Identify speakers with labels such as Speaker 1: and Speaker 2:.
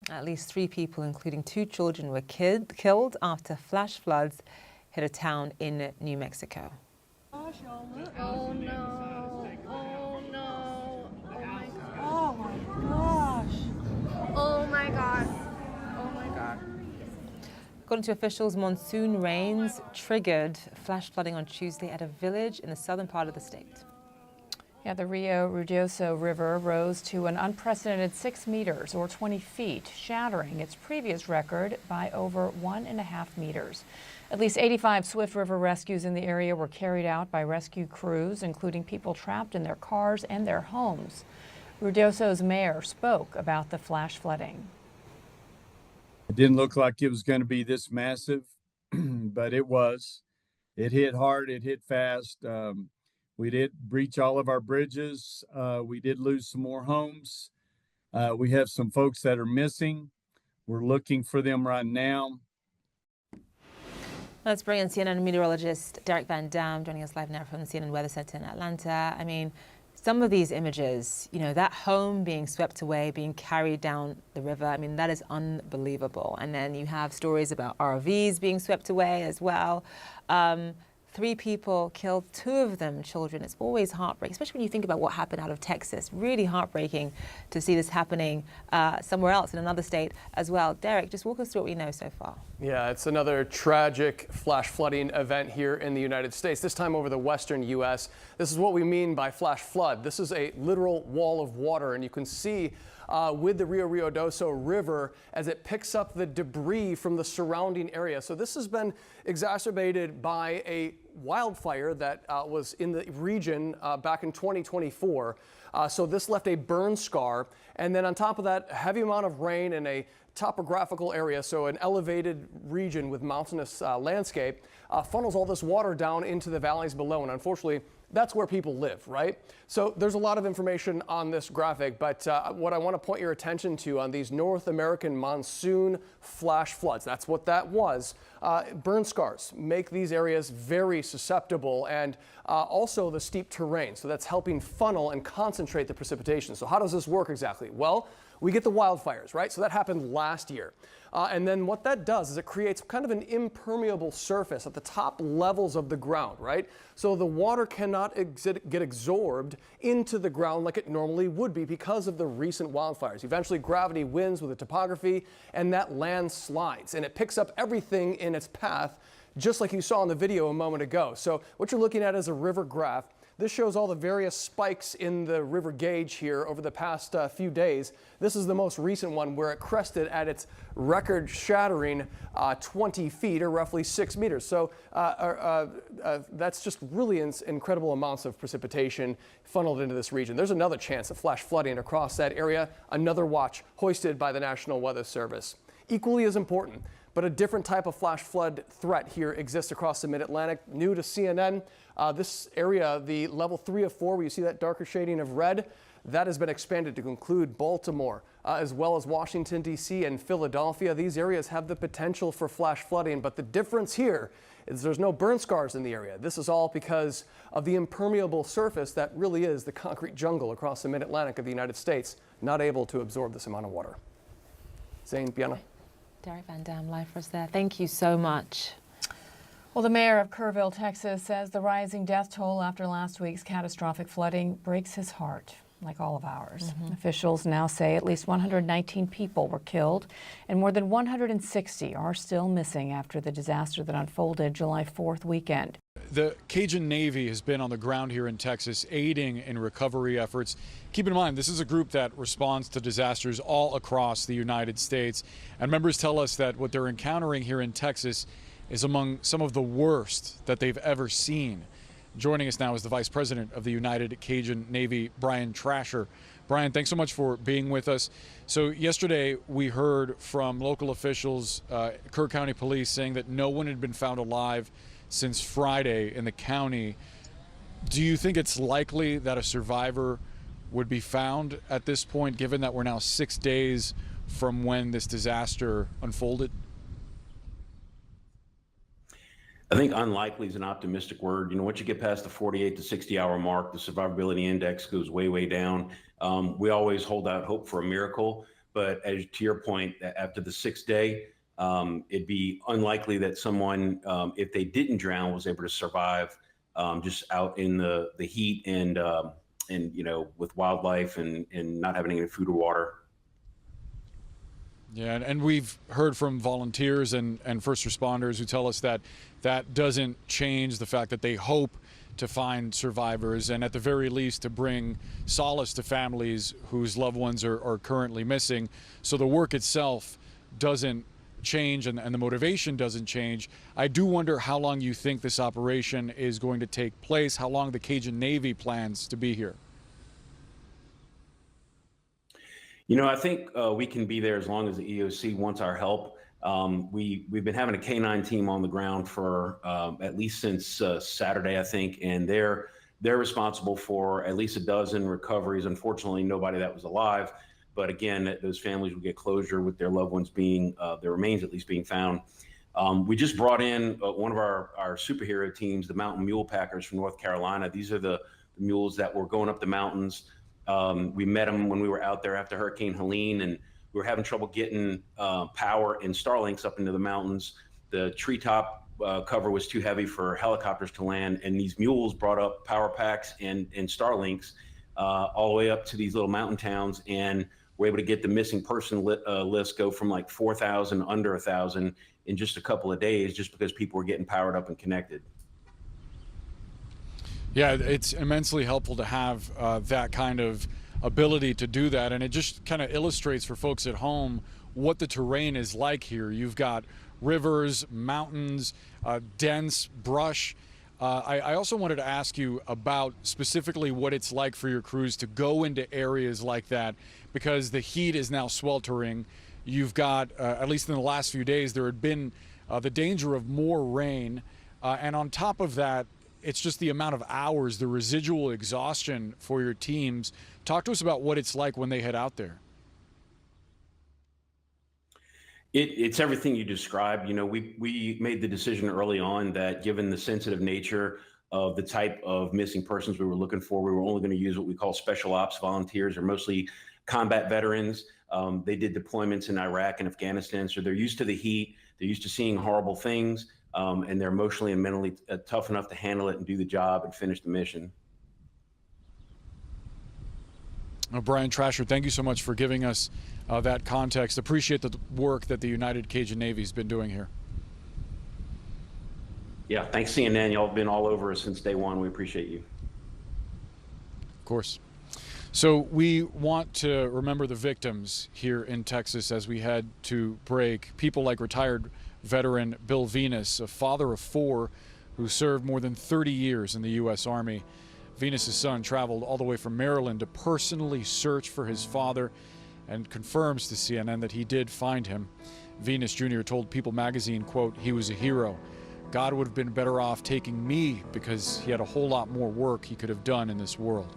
Speaker 1: At least 3 people, including 2 children, were killed after flash floods hit a town in New Mexico.
Speaker 2: Oh no, oh no, oh my God. Oh my gosh. Oh my God. Oh my God.
Speaker 1: According to officials, monsoon rains triggered flash flooding on Tuesday at a village in the southern part of the state.
Speaker 3: Yeah, the Rio Ruidoso River rose to an unprecedented 6 meters or 20 feet, shattering its previous record by over 1.5 meters. At least 85 Swift River rescues in the area were carried out by rescue crews, including people trapped in their cars and their homes. Ruidoso's mayor spoke about the flash flooding.
Speaker 4: It didn't look like it was going to be this massive, but it was. It hit hard, it hit fast. We did breach all of our bridges. We did lose some more homes. We have some folks that are missing. We're looking for them right now.
Speaker 1: Let's bring in CNN meteorologist Derek Van Dam joining us live now from the CNN Weather Center in Atlanta. I mean, some of these images, you know, that home being swept away, being carried down the river, I mean, that is unbelievable. And then you have stories about RVs being swept away as well. 3 people killed, 2 of them children. It's always heartbreaking, especially when you think about what happened out of Texas. Really heartbreaking to see this happening somewhere else in another state as well. Derek, just walk us through what we know so far.
Speaker 5: Yeah, it's another tragic flash flooding event here in the United States, this time over the western U.S. This is what we mean by flash flood. This is a literal wall of water, and you can see with the Rio Ruidoso River as it picks up the debris from the surrounding area. So this has been exacerbated by a wildfire that was in the region back in 2024. So this left a burn scar. And then on top of that, a heavy amount of rain in a topographical area, so an elevated region with mountainous landscape, funnels all this water down into the valleys below. And unfortunately, that's where people live, right? So there's a lot of information on this graphic, but what I want to point your attention to on these North American monsoon flash floods, that's what that was. Burn scars make these areas very susceptible, and also the steep terrain. So that's helping funnel and concentrate the precipitation. So how does this work exactly? Well, we get the wildfires, right? So that happened last year. And then what that does is it creates kind of an impermeable surface at the top levels of the ground, right? So the water cannot get absorbed into the ground like it normally would be because of the recent wildfires. Eventually, gravity wins with the topography, and that land slides, and it picks up everything in its path, just like you saw in the video a moment ago. So what you're looking at is a river graph. This shows all the various spikes in the river gauge here over the past few days. This is the most recent one where it crested at its record-shattering 20 feet or roughly 6 meters. So that's just really incredible amounts of precipitation funneled into this region. There's another chance of flash flooding across that area, another watch hoisted by the National Weather Service. Equally as important, but a different type of flash flood threat here exists across the Mid-Atlantic. New to CNN, this area, the level 3 of 4, where you see that darker shading of red, that has been expanded to include Baltimore, as well as Washington, D.C. and Philadelphia. These areas have the potential for flash flooding, but the difference here is there's no burn scars in the area. This is all because of the impermeable surface that really is the concrete jungle across the Mid-Atlantic of the United States, not able to absorb this amount of water. Zane, Bianna.
Speaker 1: Derek Van Dam live for us there. Thank you so much.
Speaker 3: Well, the mayor of Kerrville, Texas, says the rising death toll after last week's catastrophic flooding breaks his heart, like all of ours. Officials now say at least 119 people were killed and more than 160 are still missing after the disaster that unfolded July 4th weekend.
Speaker 6: The Cajun Navy has been on the ground here in Texas aiding in recovery efforts. Keep in mind, this is a group that responds to disasters all across the United States. And members tell us that what they're encountering here in Texas is among some of the worst that they've ever seen. Joining us now is the Vice President of the United Cajun Navy, Brian Trasher. Brian, thanks so much for being with us. So yesterday we heard from local officials, Kerr County Police, saying that no one had been found alive since Friday in the county. Do you think it's likely that a survivor would be found at this point, given that we're now 6 days from when this disaster unfolded?
Speaker 7: I think unlikely is an optimistic word. You know, once you get past the 48 to 60 hour mark, the survivability index goes way, way down. We always hold out hope for a miracle, But as to your point, after the 6th day, it'd be unlikely that someone, if they didn't drown, was able to survive just out in the heat and with wildlife and not having any food or water.
Speaker 6: Yeah, and we've heard from volunteers and first responders who tell us that that doesn't change the fact that they hope to find survivors and at the very least to bring solace to families whose loved ones are currently missing. So the work itself doesn't change and the motivation doesn't change. I do wonder how long you think this operation is going to take place, how long the Cajun Navy plans to be here.
Speaker 7: I think we can be there as long as the EOC wants our help. We've been having a K-9 team on the ground for at least since Saturday, I think, and they're responsible for at least a dozen recoveries. Unfortunately, nobody that was alive, but again, those families will get closure with their loved ones being their remains at least being found. We just brought in one of our superhero teams, the Mountain Mule Packers from North Carolina. These are the mules that were going up the mountains. We met them when we were out there after Hurricane Helene, and we were having trouble getting power and Starlinks up into the mountains. The treetop cover was too heavy for helicopters to land, and these mules brought up power packs and Starlinks all the way up to these little mountain towns, and we're able to get the missing person list go from like 4,000 under 1,000 in just a couple of days, just because people were getting powered up and connected.
Speaker 6: Yeah, it's immensely helpful to have that kind of ability to do that. And it just kind of illustrates for folks at home what the terrain is like here. You've got rivers, mountains, dense brush. I also wanted to ask you about specifically what it's like for your crews to go into areas like that, because the heat is now sweltering. You've got, at least in the last few days, there had been the danger of more rain. And on top of that, it's just the amount of hours, the residual exhaustion for your teams. Talk to us about what it's like when they head out there.
Speaker 7: It's everything you described. We made the decision early on that given the sensitive nature of the type of missing persons we were looking for, we were only going to use what we call special ops volunteers, or mostly combat veterans. They did deployments in Iraq and Afghanistan, so they're used to the heat, they're used to seeing horrible things, and they're emotionally and mentally tough enough to handle it and do the job and finish the mission.
Speaker 6: Brian Trasher, thank you so much for giving us that context. Appreciate the work that the United Cajun Navy has been doing here.
Speaker 7: Yeah, thanks CNN. Y'all have been all over us since day one. We appreciate you.
Speaker 6: Of course. So we want to remember the victims here in Texas as we head to break. People like retired veteran Bill Venus, a father of 4 who served more than 30 years in the U.S. Army. Venus's son traveled all the way from Maryland to personally search for his father and confirms to CNN that he did find him. Venus Jr. told People magazine, quote, "He was a hero. God would have been better off taking me because he had a whole lot more work he could have done in this world."